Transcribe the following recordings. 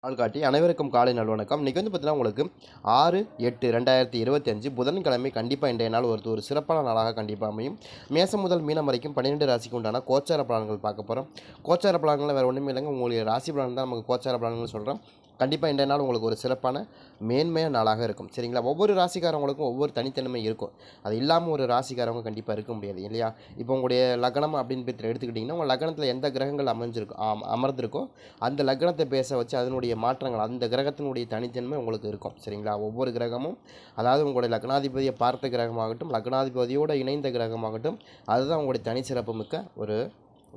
ஆள்காட்டி அனைவருக்கும் காலை நல்வணக்கம். இன்றைக்கி வந்து பார்த்தீங்கன்னா உங்களுக்கு 6/8/2025 புதன்கிழமை கண்டிப்பாக இன்றைய நாள் ஒரு சிறப்பான நாளாக கண்டிப்பாக அமையும். மேசம் முதல் மீனம் வரைக்கும் 12 ராசிக்கு உண்டான கோச்சார பலன்கள் பார்க்க போகிறோம். கோச்சார பலன்கள் வேறு ஒன்றுமே இல்லைங்க, உங்களுடைய ராசி பலன் தான் நமக்கு கோச்சார பலன்கள் சொல்கிறோம். கண்டிப்பாக இன்றைய நாள் உங்களுக்கு ஒரு சிறப்பான மேன்மையான நாளாக இருக்கும். சரிங்களா? ஒவ்வொரு ராசிக்காரவங்களுக்கும் ஒவ்வொரு தனித்தன்மை இருக்கும். அது இல்லாமல் ஒரு ராசிக்காரவங்க கண்டிப்பாக இருக்க முடியாது இல்லையா? இப்போ உங்களுடைய லக்னம் அப்படின்னு எடுத்துக்கிட்டிங்கன்னா உங்கள் லக்னத்தில் எந்த கிரகங்கள் அமர்ந்திருக்கோ அந்த லக்னத்தை பேச வச்சு அதனுடைய மாற்றங்கள் அந்த கிரகத்தினுடைய தனித்தன்மை உங்களுக்கு இருக்கும். சரிங்களா? ஒவ்வொரு கிரகமும், அதாவது உங்களுடைய லக்னாதிபதியை பார்த்த கிரகமாகட்டும், லக்னாதிபதியோடு இணைந்த கிரகமாகட்டும், அதுதான் உங்களுடைய தனி சிறப்பு மிக்க ஒரு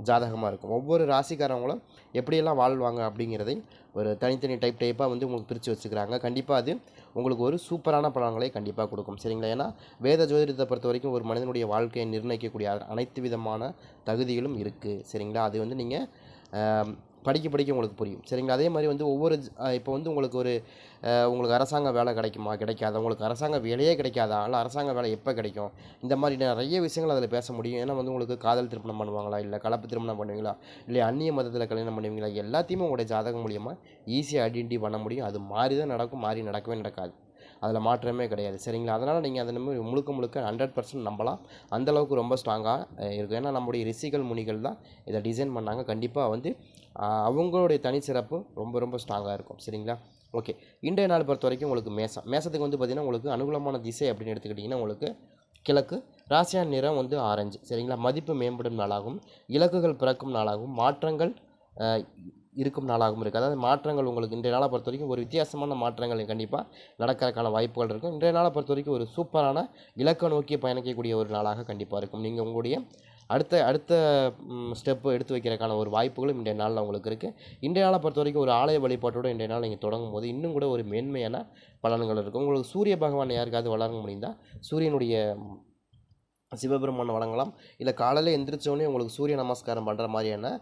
ஜாதகமாக இருக்கும். ஒவ்வொரு ராசிக்காரவங்களும் எப்படியெல்லாம் வாழ்வாங்க அப்படிங்கிறதை ஒரு தனித்தனி டைப்பாக வந்து உங்களுக்கு பிரித்து வச்சுக்கிறாங்க. கண்டிப்பாக அது உங்களுக்கு ஒரு சூப்பரான பலன்களை கண்டிப்பாக கொடுக்கும். சரிங்களா? ஏன்னா வேத ஜோதிடத்தை பொறுத்த வரைக்கும் ஒரு மனிதனுடைய வாழ்க்கையை நிர்ணயிக்கக்கூடிய அனைத்து விதமான தகுதிகளும் இருக்குது. சரிங்களா? அது வந்து நீங்கள் படிக்க உங்களுக்கு புரியும். சரிங்களா? அதே மாதிரி வந்து இப்போ வந்து உங்களுக்கு அரசாங்க வேலை கிடைக்குமா, கிடைக்காதா, உங்களுக்கு அரசாங்க வேலையே கிடைக்காதா, இல்லை அரசாங்க வேலை எப்போ கிடைக்கும், இந்த மாதிரி நிறைய விஷயங்கள் அதில் பேச முடியும். ஏன்னா வந்து உங்களுக்கு காதல் திருமணம் பண்ணுவாங்களா, இல்லை கலப்பு திருமணம் பண்ணுவீங்களா, இல்லை அந்நிய மதத்தில் கல்யாணம் பண்ணுவீங்களா, எல்லாத்தையுமே உங்களுடைய ஜாதகம் மூலியமாக ஈஸியாக ஐடென்டிஃபை பண்ண முடியும். அது மாறி தான் நடக்கும், மாறி நடக்கவே நடக்காது. அதில் மாற்றமே கிடையாது. சரிங்களா? அதனால் நீங்கள் அதை நம்ம முழுக்க 100% நம்பலாம். அந்தளவுக்கு ரொம்ப ஸ்ட்ராங்காக இருக்கும். ஏன்னா நம்முடைய ரிஷிகள் முனிகள் தான் இதை டிசைன் பண்ணாங்க. கண்டிப்பாக வந்து அவங்களுடைய தனிச்சிறப்பு ரொம்ப ஸ்ட்ராங்காக இருக்கும். சரிங்களா? ஓகே, இன்றைய நாள் பொறுத்த வரைக்கும் உங்களுக்கு மேசத்துக்கு வந்து பார்த்திங்கன்னா உங்களுக்கு அனுகூலமான திசை அப்படின்னு எடுத்துக்கிட்டிங்கன்னா உங்களுக்கு கிழக்கு, ராசியான நிறம் வந்து ஆரஞ்சு. சரிங்களா? மதிப்பு மேம்படும் நாளாகவும், இலக்குகள் பிறக்கும் நாளாகவும், மாற்றங்கள் இருக்கும் நாளாகவும் இருக்குது. அதாவது மாற்றங்கள் உங்களுக்கு இன்றைய நாளை பொறுத்த வரைக்கும் ஒரு வித்தியாசமான மாற்றங்கள் கண்டிப்பாக நடக்கிறதுக்கான வாய்ப்புகள் இருக்கும். இன்றைய நாளை பொறுத்த வரைக்கும் ஒரு சூப்பரான இலக்கை நோக்கி பயணிக்கக்கூடிய ஒரு நாளாக கண்டிப்பாக இருக்கும். நீங்கள் உங்களுடைய அடுத்த ஸ்டெப்பு எடுத்து வைக்கிறதுக்கான ஒரு வாய்ப்புகளும் இன்றைய நாளில் உங்களுக்கு இருக்குது. இன்றைய நாளை பொறுத்த வரைக்கும் ஒரு ஆலய வழிபாட்டோடு இன்றைய நாள் நீங்கள் தொடங்கும் போது இன்னும் கூட ஒரு மேன்மையான பலன்கள் இருக்கும். உங்களுக்கு சூரிய பகவான் யாருக்காவது வளர முடிந்தால் சூரியனுடைய சிவபெருமானை வழங்கலாம். இல்லை காலையில் எந்திரிச்சோடனே உங்களுக்கு சூரிய நமஸ்காரம் பண்ணுற மாதிரியான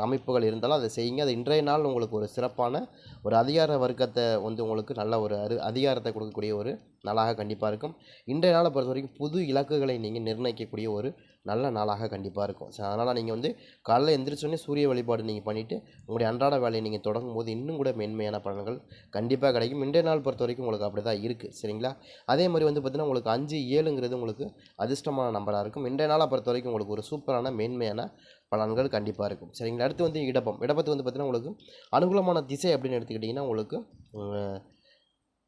அமைப்புகள் இருந்தாலும் அதை செய்யுங்க. அது இன்றைய நாள் உங்களுக்கு ஒரு சிறப்பான ஒரு அதிகார வர்க்கத்தை வந்து உங்களுக்கு நல்ல ஒரு அதிகாரத்தை கொடுக்கக்கூடிய ஒரு நாளாக கண்டிப்பாக இருக்கும். இன்றைய நாளை பொறுத்த வரைக்கும் புது இலக்குகளை நீங்கள் நிர்ணயிக்கக்கூடிய ஒரு நல்ல நாளாக கண்டிப்பாக இருக்கும். ஸோ அதனால் நீங்கள் வந்து காலையில் எந்திரிச்சோடனே சூரிய வழிபாடு நீங்கள் பண்ணிவிட்டு உங்களுடைய அன்றாட வேலையை நீங்கள் தொடங்கும் போது இன்னும் கூட மேன்மையான பலன்கள் கண்டிப்பாக கிடைக்கும். இன்றைய நாள் பொறுத்த வரைக்கும் உங்களுக்கு அப்படி தான் இருக்குது. சரிங்களா? அதே மாதிரி வந்து பார்த்திங்கன்னா உங்களுக்கு 5-7ங்கிறது உங்களுக்கு அதிர்ஷ்டமான நம்பராக இருக்கும். இன்றைய நாளை பொறுத்த வரைக்கும் உங்களுக்கு ஒரு சூப்பரான மேன்மையான பலன்கள் கண்டிப்பாக இருக்கும். சரிங்களா? அடுத்து வந்து இடப்பத்து வந்து பார்த்திங்கன்னா உங்களுக்கு அனுகூலமான திசை அப்படின்னு எடுத்துக்கிட்டிங்கன்னா உங்களுக்கு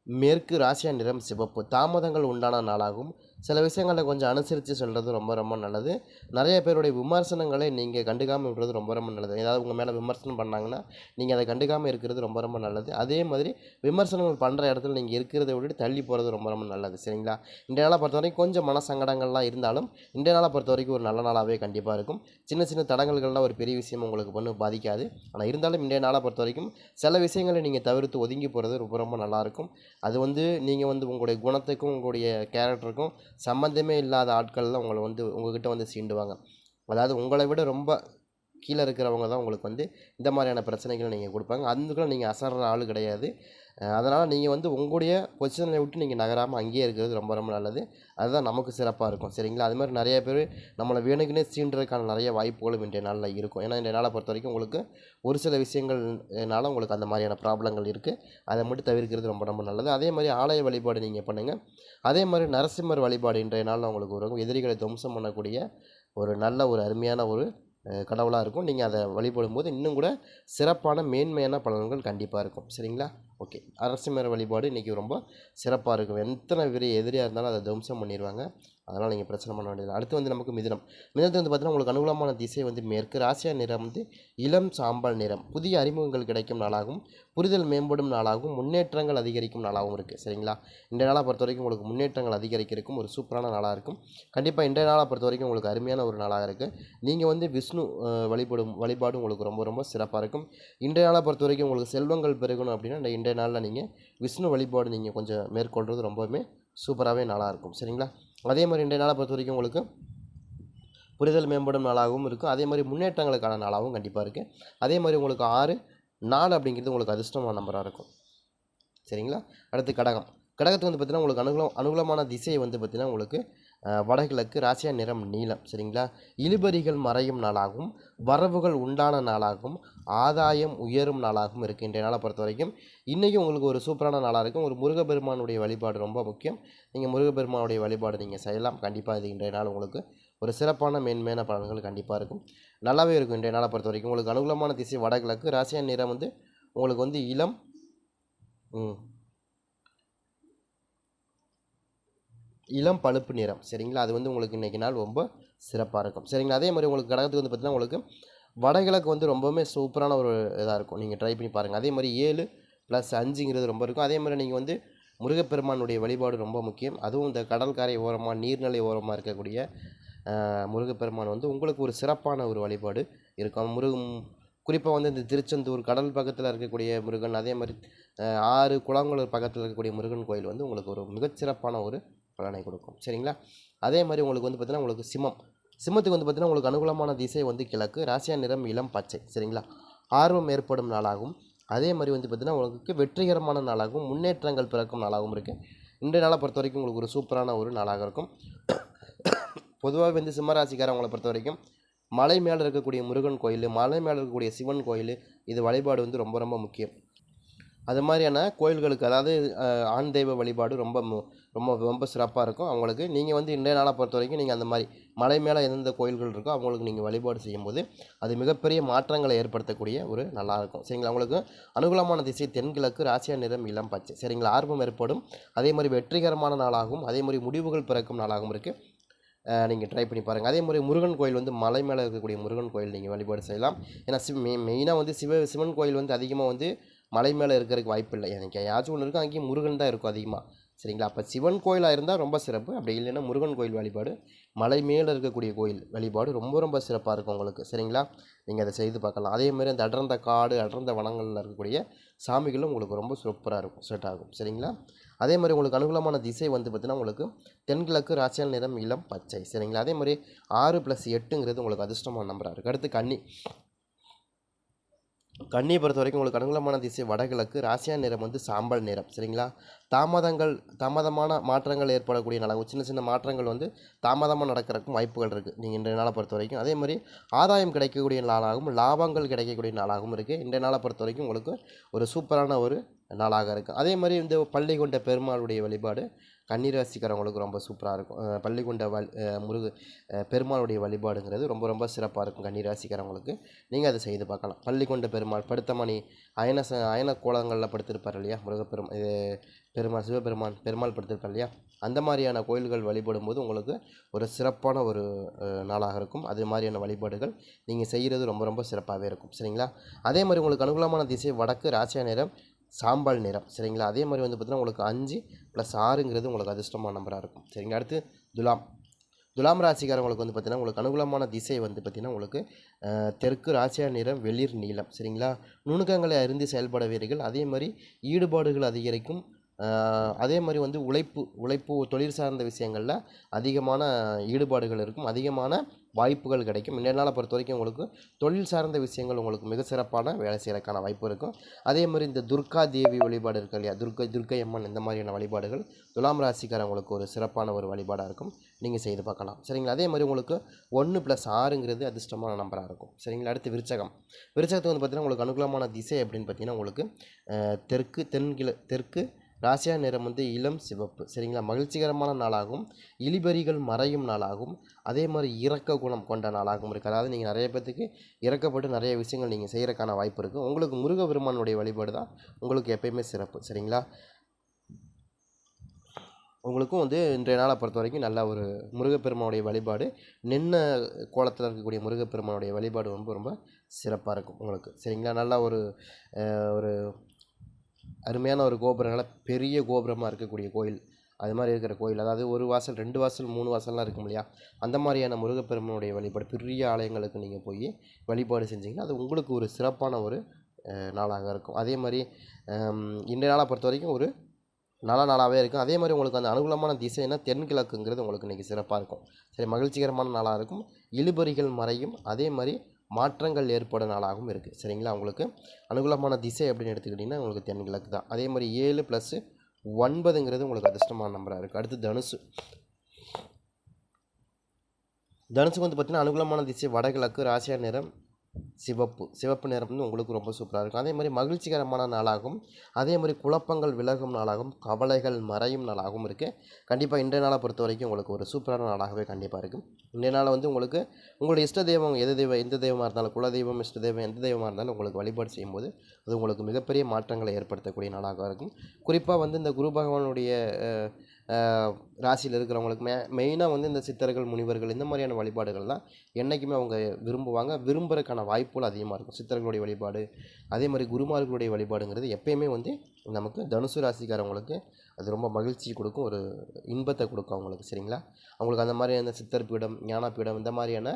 மேற்கு, ராசியா நிறம் சிவப்பு. தாமதங்கள் உண்டான நாளாகும். சில விஷயங்களை கொஞ்சம் அனுசரித்து சொல்கிறது ரொம்ப நல்லது. நிறைய பேருடைய விமர்சனங்களை நீங்கள் கண்டுக்காமல் விடுறது ரொம்ப நல்லது. ஏதாவது உங்கள் மேலே விமர்சனம் பண்ணாங்கன்னா நீங்கள் அதை கண்டுக்காமல் இருக்கிறது ரொம்ப நல்லது. அதே மாதிரி விமர்சனங்கள் பண்ணுற இடத்துல நீங்கள் இருக்கிறத விட்டுட்டு தள்ளி போகிறது ரொம்ப நல்லது. சரிங்களா? இன்றைய நாளை பொறுத்த வரைக்கும் கொஞ்சம் மனசங்கடங்கள்லாம் இருந்தாலும் இன்றைய நாளை பொறுத்த வரைக்கும் ஒரு நல்ல நாளாகவே கண்டிப்பாக இருக்கும். சின்ன தடங்கல்கள்லாம் ஒரு பெரிய விஷயம் உங்களுக்கு ஒன்றும் பாதிக்காது. ஆனால் இருந்தாலும் இன்றைய நாளை பொறுத்த வரைக்கும் சில விஷயங்களை நீங்கள் தவிர்த்து ஒதுங்கி போகிறது ரொம்ப நல்லாயிருக்கும். அது வந்து நீங்கள் வந்து உங்களுடைய குணத்துக்கும் உங்களுடைய கேரக்டருக்கும் சம்மந்தமே இல்லாத ஆட்கள்லாம் உங்கள்கிட்ட வந்து சீண்டுவாங்க. அதாவது உங்களை விட ரொம்ப கீழே இருக்கிறவங்க தான் உங்களுக்கு வந்து இந்த மாதிரியான பிரச்சனைகளை நீங்கள் கொடுப்பாங்க. அதுக்குள்ள நீங்கள் அசர்ற ஆள் கிடையாது. அதனால் நீங்கள் வந்து உங்களுடைய பொசிஷனை விட்டு நீங்கள் நகராமல் அங்கேயே இருக்கிறது ரொம்ப நல்லது. அதுதான் நமக்கு சிறப்பாக இருக்கும். சரிங்களா? அது மாதிரி நிறைய பேர் நம்மளை வேணுக்குன்னே சீண்டுறதுக்கான நிறைய வாய்ப்புகளும் இன்றைய நாளில் இருக்கும். ஏன்னா இன்றைய நாளை பொறுத்த வரைக்கும் உங்களுக்கு ஒரு சில விஷயங்கள்னால உங்களுக்கு அந்த மாதிரியான ப்ராப்ளங்கள் இருக்குது. அதை மட்டும் தவிர்க்கிறது ரொம்ப நல்லது. அதே மாதிரி ஆலய வழிபாடு நீங்கள் பண்ணுங்கள். அதே மாதிரி நரசிம்மர் வழிபாடு இன்றைய நாளில் உங்களுக்கு ஒரு எதிரிகளை துவம்சம் பண்ணக்கூடிய ஒரு நல்ல ஒரு அருமையான ஒரு கடவுளாக இருக்கும். நீங்கள் அதை வழிபடும் போது இன்னும் கூட சிறப்பான மேன்மையான பலன்கள் கண்டிப்பாக இருக்கும். சரிங்களா? ஓகே, நரசிம்மர் வழிபாடு இன்றைக்கி ரொம்ப சிறப்பாக இருக்கும். எத்தனை பெரிய எதிரியாக இருந்தாலும் அதை துவம்சம் பண்ணிடுவாங்க. அதனால் நீங்கள் பிரச்சனை பண்ண வேண்டியது. அடுத்து வந்து நமக்கு மிதனத்தை வந்து பார்த்திங்கன்னா உங்களுக்கு அனுகூலமான திசை வந்து மேற்கு, ராசியா நிறம் வந்து இளம் சாம்பல் நிறம். புதிய அறிமுகங்கள் கிடைக்கும் நாளாகவும், புரிதல் மேம்படும் நாளாகவும், முன்னேற்றங்கள் அதிகரிக்கும் நாளாகவும் இருக்குது. சரிங்களா? இன்றைய நாளை பொறுத்த வரைக்கும் உங்களுக்கு முன்னேற்றங்கள் அதிகரிக்கிறதுக்கும் ஒரு சூப்பரான நாளாக இருக்கும். கண்டிப்பாக இன்றைய நாளை பொறுத்த வரைக்கும் உங்களுக்கு அருமையான ஒரு நாளாக இருக்குது. நீங்கள் வந்து விஷ்ணு வழிபாடு உங்களுக்கு ரொம்ப சிறப்பாக இருக்கும். இன்றைய நாளை பொறுத்த வரைக்கும் உங்களுக்கு செல்வங்கள் பெருகணும் அப்படின்னா இன்றைய நாளில் நீங்கள் விஷ்ணு வழிபாடு நீங்கள் கொஞ்சம் மேற்கொள்கிறது ரொம்பவுமே சூப்பராகவே நாளாக இருக்கும். சரிங்களா? அதே மாதிரி இன்றைய நாளை பொறுத்த வரைக்கும் உங்களுக்கு புரிதல் மேம்படும் நாளாகவும் இருக்கும். அதே மாதிரி முன்னேற்றங்களுக்கான நாளாகவும் கண்டிப்பாக இருக்குது. அதே மாதிரி உங்களுக்கு 6-4 அப்படிங்கிறது உங்களுக்கு அதிர்ஷ்டமான நம்பராக இருக்கும். சரிங்களா? அடுத்து கடகத்துக்கு வந்து பார்த்திங்கன்னா உங்களுக்கு அனுகூலமான திசை வந்து பார்த்திங்கன்னா உங்களுக்கு வடகிழக்கு, ராசியா நிறம் நீலம். சரிங்களா? இழுபறிகள் மறையும் நாளாகவும், வரவுகள் உண்டான நாளாகவும், ஆதாயம் உயரும் நாளாகவும் இருக்குது இன்றைய நாளை பொறுத்த வரைக்கும். இன்றைக்கும் உங்களுக்கு ஒரு சூப்பரான நாளாக இருக்கும். ஒரு முருகப்பெருமானுடைய வழிபாடு ரொம்ப முக்கியம். நீங்கள் முருகப்பெருமானுடைய வழிபாடு நீங்கள் செய்யலாம். கண்டிப்பாக இது இன்றைய நாள் உங்களுக்கு ஒரு சிறப்பான மேன்மையான பலன்கள் கண்டிப்பாக இருக்கும். நல்லாவே இருக்கும் இன்றைய நாளை பொறுத்த வரைக்கும். உங்களுக்கு அனுகூலமான திசை வடகிழக்கு, ராசியா நிறம் வந்து உங்களுக்கு வந்து இளம் பழுப்பு நிறம். சரிங்களா? அது வந்து உங்களுக்கு இன்றைக்கி நாள் ரொம்ப சிறப்பாக இருக்கும். சரிங்களா? அதே மாதிரி உங்களுக்கு கடகத்துக்கு வந்து பார்த்திங்கன்னா உங்களுக்கு வடகிழக்கு வந்து ரொம்பவுமே சூப்பரான ஒரு இதாக இருக்கும். நீங்கள் ட்ரை பண்ணி பாருங்கள். அதே மாதிரி 7+5ங்கிறது ரொம்ப இருக்கும். அதே மாதிரி நீங்கள் வந்து முருகப்பெருமானுடைய வழிபாடு ரொம்ப முக்கியம். அதுவும் இந்த கடற்கரை ஓரமாக நீர்நிலை ஓரமாக இருக்கக்கூடிய முருகப்பெருமான் வந்து உங்களுக்கு ஒரு சிறப்பான ஒரு வழிபாடு இருக்கும். குறிப்பாக வந்து இந்த திருச்செந்தூர் கடல் பக்கத்தில் இருக்கக்கூடிய முருகன், அதே மாதிரி 6 குளங்கள் பக்கத்தில் இருக்கக்கூடிய முருகன் கோயில் வந்து உங்களுக்கு ஒரு மிகச்சிறப்பான ஒரு பலனை கொடுக்கும். சரிங்களா? அதே மாதிரி உங்களுக்கு வந்து பார்த்திங்கன்னா உங்களுக்கு சிம்மத்துக்கு வந்து பார்த்திங்கன்னா உங்களுக்கு அனுகூலமான திசை வந்து கிழக்கு, ராசியா நிறம் இளம் பச்சை. சரிங்களா? ஆர்வம் ஏற்படும் நாளாகவும், அதே மாதிரி வந்து பார்த்திங்கன்னா உங்களுக்கு வெற்றிகரமான நாளாகவும், முன்னேற்றங்கள் பிறக்கும் நாளாகவும் இருக்குது. இன்றைய நாளை பொறுத்த வரைக்கும் உங்களுக்கு ஒரு சூப்பரான ஒரு நாளாக இருக்கும். பொதுவாக வந்து சிம்மராசிக்காரவங்களை பொறுத்த வரைக்கும் மலை மேலே இருக்கக்கூடிய முருகன் கோயில், மலை மேலே இருக்கக்கூடிய சிவன் கோயில், இது வழிபாடு வந்து ரொம்ப ரொம்ப முக்கியம். அது மாதிரியான கோயில்களுக்கு, அதாவது ஆண் தெய்வ வழிபாடு ரொம்ப ரொம்ப ரொம்ப சிறப்பாக இருக்கும் அவங்களுக்கு. நீங்கள் வந்து இன்றைய நாளை பொறுத்த வரைக்கும் நீங்கள் அந்த மாதிரி மலை மேலே எந்தெந்த கோயில்கள் இருக்கோ அவங்களுக்கு நீங்கள் வழிபாடு செய்யும்போது அது மிகப்பெரிய மாற்றங்களை ஏற்படுத்தக்கூடிய ஒரு நல்லாயிருக்கும். சரிங்களா? அவங்களுக்கு அனுகூலமான திசை தென்கிழக்கு, ராசியா நிறம் இளம் பச்சை. சரிங்களா? ஆர்வம் ஏற்படும், அதே மாதிரி வெற்றிகரமான நாளாகவும், அதே மாதிரி முடிவுகள் பிறக்கும் நாளாகவும் இருக்குது. நீங்கள் ட்ரை பண்ணி பாருங்கள். அதே மாதிரி முருகன் கோயில் வந்து மலை மேலே இருக்கக்கூடிய முருகன் கோயில் நீங்கள் வழிபாடு செய்யலாம். ஏன்னா மெயினாக வந்து சிவன் கோயில் வந்து அதிகமாக வந்து மலை மேலே இருக்கிறதுக்கு வாய்ப்பு இல்லை. எனக்கு ஏதாச்சும் ஒன்று இருக்கும், அங்கேயும் முருகன் தான் இருக்கும் அதிகமாக. சரிங்களா? அப்போ சிவன் கோயிலாக இருந்தால் ரொம்ப சிறப்பு. அப்படி இல்லைன்னா முருகன் கோயில் வழிபாடு, மலை மேலே இருக்கக்கூடிய கோயில் வழிபாடு ரொம்ப ரொம்ப சிறப்பாக இருக்கும் உங்களுக்கு. சரிங்களா? நீங்கள் அதை செய்து பார்க்கலாம். அதே மாதிரி அந்த அடர்ந்த காடு, அடர்ந்த வனங்களில் இருக்கக்கூடிய சாமிகளும் உங்களுக்கு ரொம்ப சூப்பராக இருக்கும், செட் ஆகும். சரிங்களா? அதே மாதிரி உங்களுக்கு அனுகூலமான திசை வந்து பார்த்திங்கன்னா உங்களுக்கு தென்கிழக்கு, ராசியா நிறம் இளம் பச்சை. சரிங்களா? அதே மாதிரி 6+8ங்கிறது உங்களுக்கு அதிர்ஷ்டமான நம்பராக இருக்குது. அடுத்து கன்னியை பொறுத்த வரைக்கும் உங்களுக்கு அனுகூலமான திசை வடகிழக்கு, ராசியா நிறம் வந்து சாம்பல் நிறம். சரிங்களா? தாமதமான மாற்றங்கள் ஏற்படக்கூடிய நாளாகும். சின்ன சின்ன மாற்றங்கள் வந்து தாமதமாக நடக்கிறதுக்கும் வாய்ப்புகள் இருக்குது நீங்கள் இன்றைய நாளை பொறுத்த வரைக்கும். அதே மாதிரி ஆதாயம் கிடைக்கக்கூடிய நாளாகவும், லாபங்கள் கிடைக்கக்கூடிய நாளாகவும் இருக்குது. இன்றைய நாளை பொறுத்த வரைக்கும் உங்களுக்கு ஒரு சூப்பரான ஒரு நாளாக இருக்குது. அதே மாதிரி இந்த பள்ளி கொண்ட பெருமாளுடைய வழிபாடு கன்னிராசிக்காரவங்களுக்கு ரொம்ப சூப்பராக இருக்கும். பள்ளி கொண்ட பெருமாளுடைய வழிபாடுங்கிறது ரொம்ப ரொம்ப சிறப்பாக இருக்கும் கன்னிராசிக்காரவங்களுக்கு. நீங்கள் அதை செய்து பார்க்கலாம். பள்ளி கொண்ட பெருமாள் படுத்தமணி அயன கோலங்களில் படுத்திருப்பார் இல்லையா பெருமாள் படுத்திருப்பார் இல்லையா, அந்த மாதிரியான கோயில்கள் வழிபடும் போது உங்களுக்கு ஒரு சிறப்பான ஒரு நாளாக இருக்கும். அது மாதிரியான வழிபாடுகள் நீங்கள் செய்கிறது ரொம்ப ரொம்ப சிறப்பாகவே இருக்கும். சரிங்களா? அதே மாதிரி உங்களுக்கு அனுகூலமான திசை வடக்கு, ராசியா நிறம் சாம்பல் நிறம். சரிங்களா? அதே மாதிரி வந்து பார்த்திங்கன்னா உங்களுக்கு 5+6ங்கிறது உங்களுக்கு அதிர்ஷ்டமான நம்பராக இருக்கும். சரிங்களா? அடுத்து துலாம் ராசிக்காரங்களுக்கு வந்து பார்த்திங்கன்னா உங்களுக்கு அனுகூலமான திசை வந்து பார்த்திங்கன்னா உங்களுக்கு தெற்கு, ராசியா நிறம் வெளிர் நீலம். சரிங்களா? நுணுக்கங்களை அறிந்து செயல்படுவீர்கள். அதே மாதிரி ஈடுபாடுகள் அதிகரிக்கும். அதே மாதிரி வந்து உழைப்பு தொழில் சார்ந்த விஷயங்களில் அதிகமான ஈடுபாடுகள் இருக்கும், அதிகமான வாய்ப்புகள் கிடைக்கும். இன்றைய நாளை பொறுத்த வரைக்கும் உங்களுக்கு தொழில் சார்ந்த விஷயங்கள் உங்களுக்கு மிக சிறப்பான வேலை செய்யறதுக்கான வாய்ப்பு இருக்கும். அதே மாதிரி இந்த துர்கா தேவி வழிபாடு இருக்கு இல்லையா, துர்க்கை அம்மன், இந்த மாதிரியான வழிபாடுகள் துலாம் ராசிக்காரங்களுக்கு ஒரு சிறப்பான ஒரு வழிபாடாக இருக்கும். நீங்கள் செய்து பார்க்கலாம். சரிங்களா? அதே மாதிரி உங்களுக்கு 1+6ங்கிறது அதிர்ஷ்டமான நம்பராக இருக்கும். சரிங்களா? அடுத்து விருச்சகத்துக்கு வந்து பார்த்திங்கன்னா உங்களுக்கு அனுகூலமான திசை அப்படின்னு பார்த்திங்கன்னா உங்களுக்கு தெற்கு, ராசியா நிறம் வந்து இளம் சிவப்பு. சரிங்களா? மகிழ்ச்சிகரமான நாளாகவும், இழிபறிகள் மறையும் நாளாகவும், அதே மாதிரி இரக்க குணம் கொண்ட நாளாகவும் இருக்குது. அதாவது நீங்கள் நிறைய பேர்த்துக்கு இறக்கப்பட்டு நிறைய விஷயங்கள் நீங்கள் செய்கிறதுக்கான வாய்ப்பு இருக்குது. உங்களுக்கு முருகப்பெருமானுடைய வழிபாடு தான் உங்களுக்கு எப்பயுமே சிறப்பு. சரிங்களா? உங்களுக்கும் வந்து இன்றைய நாளை பொறுத்த வரைக்கும் நல்ல ஒரு முருகப்பெருமானுடைய வழிபாடு, நின்ன கோலத்தில் இருக்கக்கூடிய முருகப்பெருமானுடைய வழிபாடு ரொம்ப ரொம்ப சிறப்பாக இருக்கும் உங்களுக்கு. சரிங்களா? நல்லா ஒரு அருமையான ஒரு கோபுரம், நல்ல பெரிய கோபுரமாக இருக்கக்கூடிய கோயில், அது மாதிரி இருக்கிற கோயில், அதாவது 1 வாசல் 2 வாசல் 3 வாசல்லாம் இருக்கும் இல்லையா, அந்த மாதிரியான முருகப்பெருமானுடைய வழிபாடு பெரிய ஆலயங்களுக்கு நீங்கள் போய் வழிபாடு செஞ்சிங்கன்னா அது உங்களுக்கு ஒரு சிறப்பான ஒரு நாளாக இருக்கும். அதே மாதிரி இன்றைய நாளை பொறுத்த வரைக்கும் ஒரு நல்ல நாளாகவே இருக்கும். அதே மாதிரி உங்களுக்கு அந்த அனுகூலமான திசைனா தென்கிழக்குங்கிறது உங்களுக்கு இன்றைக்கி சிறப்பாக இருக்கும். சரி, மகிழ்ச்சிகரமான நாளாக இருக்கும். இழுபறிகள் மறையும். அதே மாதிரி மாற்றங்கள் ஏற்படும் நாளாகவும் இருக்குது. சரிங்களா? உங்களுக்கு அனுகூலமான திசை அப்படின்னு எடுத்துக்கிட்டிங்கன்னா உங்களுக்கு தென்கிழக்கு தான். அதே மாதிரி 7+9ங்கிறது உங்களுக்கு அதிர்ஷ்டமான நம்பராக இருக்குது. அடுத்து தனுசுக்கு வந்து பார்த்திங்கன்னா அனுகூலமான திசை வடகிழக்கு, ராசியா நிறம் சிவப்பு நிறம் வந்து உங்களுக்கு ரொம்ப சூப்பராக இருக்கும். அதே மாதிரி மகிழ்ச்சிகரமான நாளாகும், அதே மாதிரி குழப்பங்கள் விலகும் நாளாகும், கவலைகள் மறையும் நாளாகவும் இருக்குது. கண்டிப்பாக இன்றைய நாளை பொறுத்த வரைக்கும் உங்களுக்கு ஒரு சூப்பரான நாளாகவே கண்டிப்பாக இருக்கும். இன்றைய நாள் வந்து உங்களுக்கு உங்களுடைய இஷ்ட தெய்வம் எந்த தெய்வமாக இருந்தாலும், குலதெய்வம், இஷ்ட தெய்வம் எந்த தெய்வமாக இருந்தாலும் உங்களுக்கு வழிபாடு செய்யும்போது அது உங்களுக்கு மிகப்பெரிய மாற்றங்களை ஏற்படுத்தக்கூடிய நாளாக இருக்கும். குறிப்பாக வந்து இந்த குரு பகவானுடைய ராசியில் இருக்கிறவங்களுக்கு மெயினாக வந்து இந்த சித்தர்கள், முனிவர்கள் இந்த மாதிரியான வழிபாடுகள் தான் என்றைக்குமே அவங்க விரும்புவாங்க. விரும்புறதுக்கான வாய்ப்புகள் அதிகமாக இருக்கும். சித்தர்களுடைய வழிபாடு, அதே மாதிரி குருமார்களுடைய வழிபாடுங்கிறது எப்பயுமே வந்து நமக்கு தனுசு ராசிக்காரவங்களுக்கு அது ரொம்ப மகிழ்ச்சி கொடுக்கும், ஒரு இன்பத்தை கொடுக்கும் அவங்களுக்கு. சரிங்களா? அவங்களுக்கு அந்த மாதிரியான சித்தர் பீடம், ஞானப்பீடம், இந்த மாதிரியான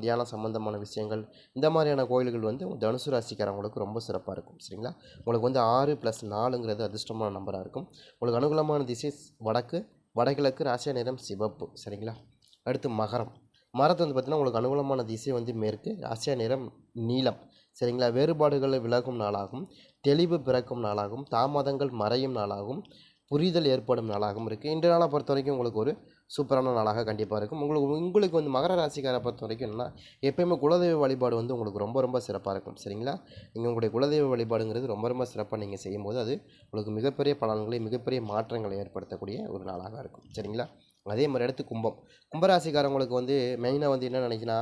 தியானம் சம்பந்தமான விஷயங்கள், இந்த மாதிரியான கோயில்கள் வந்து தனுசு ராசிக்காரவங்களுக்கு ரொம்ப சிறப்பாக இருக்கும். சரிங்களா? உங்களுக்கு வந்து 6+4ங்கிறது அதிர்ஷ்டமான நம்பராக இருக்கும். உங்களுக்கு அனுகூலமான திசை வடகிழக்கு, ராசியா நிறம் சிவப்பு. சரிங்களா? அடுத்து மரத்தை வந்து பார்த்திங்கன்னா உங்களுக்கு அனுகூலமான திசை வந்து மேற்கு, ராசியா நிறம் நீலம். சரிங்களா? வேறுபாடுகளை விலகும் நாளாகும், தெளிவு பிறக்கும் நாளாகும், தாமதங்கள் மறையும் நாளாகும், புரிதல் ஏற்படும் நாளாகவும் இருக்குது. இன்றைய நாளை பொறுத்த வரைக்கும் உங்களுக்கு ஒரு சூப்பரான நாளாக கண்டிப்பாக இருக்கும். உங்களுக்கு வந்து மகர ராசிக்காரை பொறுத்த வரைக்கும் என்னென்னா எப்போயுமே குலதெய்வ வழிபாடு வந்து உங்களுக்கு ரொம்ப ரொம்ப சிறப்பாக இருக்கும். சரிங்களா? நீங்கள் உங்களுடைய குலதெய்வ வழிபாடுங்கிறது ரொம்ப ரொம்ப சிறப்பாக நீங்கள் செய்யும்போது அது உங்களுக்கு மிகப்பெரிய பலன்களை, மிகப்பெரிய மாற்றங்களை ஏற்படுத்தக்கூடிய ஒரு நாளாக இருக்கும். சரிங்களா? அதே மாதிரி அடுத்து கும்பராசிக்காரங்களுக்கு வந்து மெயினாக வந்து என்ன நினைக்கினா,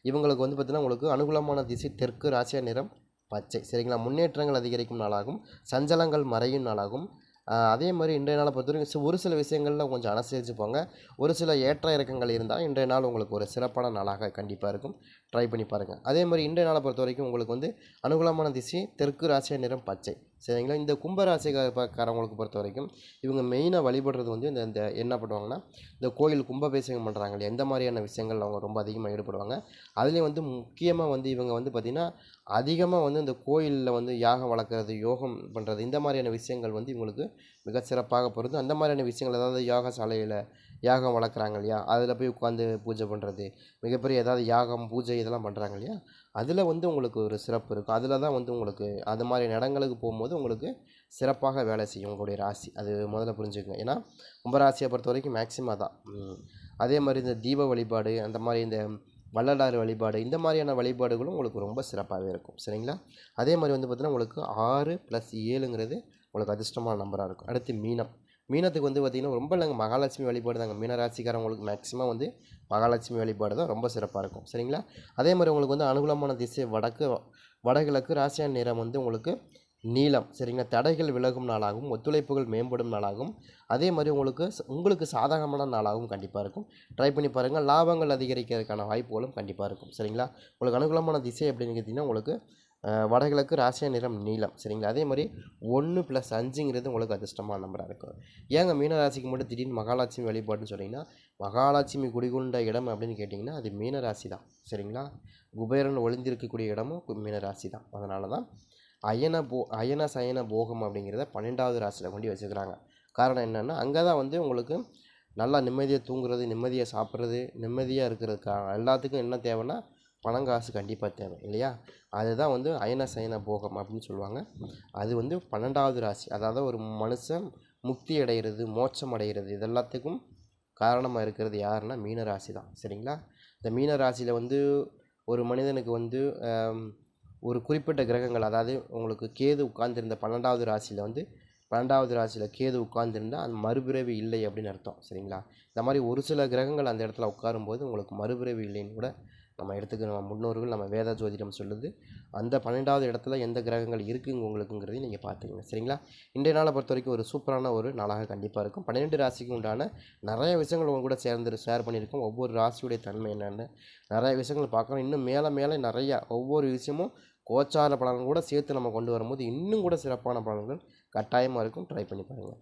இவங்களுக்கு வந்து பார்த்திங்கன்னா உங்களுக்கு அனுகூலமான திசை தெற்கு, ராசியா நிறம் பச்சை. சரிங்களா? முன்னேற்றங்கள் அதிகரிக்கும் நாளாகும், சஞ்சலங்கள் மறையும் நாளாகும். அதே மாதிரி இன்றைய நாளை பொறுத்த வரைக்கும் ஒரு சில விஷயங்களில் கொஞ்சம் அனுசரிச்சுப்பாங்க. ஒரு சில ஏற்ற இறக்கங்கள் இருந்தால் இன்றைய நாள் உங்களுக்கு ஒரு சிறப்பான நாளாக கண்டிப்பாக இருக்கும். ட்ரை பண்ணி பாருங்கள். அதே மாதிரி இன்றைய நாளை பொறுத்த வரைக்கும் உங்களுக்கு வந்து அனுகூலமான திசை தெற்கு, ராசியா நிறம் பச்சை. சரிங்களா? இந்த கும்பராசிக்காரங்களுக்கு பொறுத்த வரைக்கும் இவங்க மெயினாக வழிபடுறது வந்து இந்த என்ன பண்ணுவாங்கன்னா, இந்த கோயில் கும்பாபிஷேகம் பண்ணுறாங்க இல்லையா, எந்த மாதிரியான விஷயங்கள் அவங்க ரொம்ப அதிகமாக ஈடுபடுவாங்க. அதுலேயும் வந்து முக்கியமாக வந்து இவங்க வந்து பார்த்திங்கன்னா அதிகமாக வந்து இந்த கோயிலில் வந்து யாகம் வளர்க்குறது, யோகம் பண்ணுறது, இந்த மாதிரியான விஷயங்கள் வந்து இவங்களுக்கு மிக சிறப்பாக பொருந்தும். அந்த மாதிரியான விஷயங்கள், அதாவது யாகசாலையில் யாகம் வளர்க்குறாங்க இல்லையா, அதில் போய் உட்காந்து பூஜை பண்ணுறது, மிகப்பெரிய ஏதாவது யாகம் பூஜை இதெல்லாம் பண்ணுறாங்க இல்லையா, அதில் வந்து உங்களுக்கு ஒரு சிறப்பு இருக்கும். அதில் தான் வந்து உங்களுக்கு அது மாதிரி இடங்களுக்கு போகும்போது உங்களுக்கு சிறப்பாக வேலை செய்யும் உங்களுடைய ராசி. அது முதல்ல புரிஞ்சுக்கங்க. ஏன்னா கும்பராசியை பொறுத்த வரைக்கும் மேக்ஸிமம் அதான். அதே மாதிரி இந்த தீப வழிபாடு, அந்த மாதிரி இந்த வள்ளலார் வழிபாடு, இந்த மாதிரியான வழிபாடுகளும் உங்களுக்கு ரொம்ப சிறப்பாகவே இருக்கும். சரிங்களா? அதே மாதிரி வந்து பார்த்திங்கன்னா உங்களுக்கு 6+7ங்கிறது உங்களுக்கு அதிர்ஷ்டமான நம்பராக இருக்கும். அடுத்து மீனத்துக்கு வந்து பார்த்திங்கன்னா ரொம்ப இல்லைங்க, மகாலட்சுமி வழிபாடு தாங்க. மீனராசிக்காரங்களுக்கு மேக்ஸிமம் வந்து மகாலட்சுமி வழிபாடு தான் ரொம்ப சிறப்பாக இருக்கும். சரிங்களா? அதே மாதிரி உங்களுக்கு வந்து அனுகூலமான திசை வடகிழக்கு, ராசியா நிறம் வந்து உங்களுக்கு நீலம். சரிங்களா? தடைகள் விலகும் நாளாகவும், ஒத்துழைப்புகள் மேம்படும் நாளாகவும், அதே மாதிரி உங்களுக்கு சாதகமான நாளாகவும் கண்டிப்பாக இருக்கும். ட்ரை பண்ணி பாருங்கள். லாபங்கள் அதிகரிக்கிறதுக்கான வாய்ப்புகளும் கண்டிப்பாக இருக்கும். சரிங்களா? உங்களுக்கு அனுகூலமான திசை அப்படின்னு கேட்டிங்கன்னா உங்களுக்கு வடகிழக்கு, ராசியா நிறம் நீலம். சரிங்களா? அதே மாதிரி 1+5ங்கிறது உங்களுக்கு அதிர்ஷ்டமான நம்பராக இருக்கும். ஏங்க மீனராசிக்கு மட்டும் திடீர்னு மகாலட்சுமி வழிபாடுன்னு சொன்னீங்கன்னா, மகாலட்சுமி குடிகொண்ட இடம் அப்படின்னு கேட்டிங்கன்னா அது மீனராசி தான். சரிங்களா? குபேரன் ஒளிந்திருக்கக்கூடிய இடமும் மீனராசி தான். அதனால தான் அயன சயன போகம் அப்படிங்கிறத 12வது ராசியில் கொண்டு வச்சுக்கிறாங்க. காரணம் என்னென்னா அங்கே தான் வந்து உங்களுக்கு நல்லா நிம்மதியாக தூங்குறது, நிம்மதியாக சாப்பிட்றது, நிம்மதியாக இருக்கிறதுக்காக எல்லாத்துக்கும் என்ன தேவைன்னா பணங்காசு கண்டிப்பாக தேவை இல்லையா? அதுதான் வந்து அயன சயன போகம் அப்படின்னு சொல்லுவாங்க. அது வந்து 12வது ராசி. அதாவது ஒரு மனுஷன் முக்தி அடைகிறது, மோட்சம் அடைகிறது, இதெல்லாத்துக்கும் காரணமாக இருக்கிறது யாருன்னா மீனராசி தான். சரிங்களா? இந்த மீனராசியில் வந்து ஒரு மனிதனுக்கு வந்து ஒரு குறிப்பிட்ட கிரகங்கள், அதாவது உங்களுக்கு கேது உட்கார்ந்திருந்த 12வது ராசியில் கேது உட்கார்ந்திருந்தால் அந்த மறுபிறவி இல்லை அப்படின்னு அர்த்தம். சரிங்களா? இந்த மாதிரி ஒரு சில கிரகங்கள் அந்த இடத்துல உட்காரும்போது உங்களுக்கு மறுபிறவி இல்லைன்னு கூட நம்ம நம்ம முன்னோர்கள், நம்ம வேத ஜோதிடம் சொல்லுது. அந்த 12வது இடத்துல எந்த கிரகங்கள் இருக்குங்க உங்களுக்குங்கிறதையும் நீங்கள் பார்த்துக்கங்க. சரிங்களா? இன்றைய நாளை பொறுத்த வரைக்கும் ஒரு சூப்பரான ஒரு நாளாக கண்டிப்பாக இருக்கும். 12 ராசிக்கு உண்டான நிறைய விஷயங்கள் உங்க கூட ஷேர் பண்ணியிருக்கோம். ஒவ்வொரு ராசியுடைய தன்மை என்னென்னு நிறைய விஷயங்கள் பார்க்குறோம். இன்னும் மேலே நிறையா ஒவ்வொரு விஷயமும் கோச்சார பலன்கள் கூட சேர்த்து நம்ம கொண்டு வரும்போது இன்னும் கூட சிறப்பான பலன்கள் கட்டாயமாக இருக்கும். ட்ரை பண்ணி பாருங்கள்.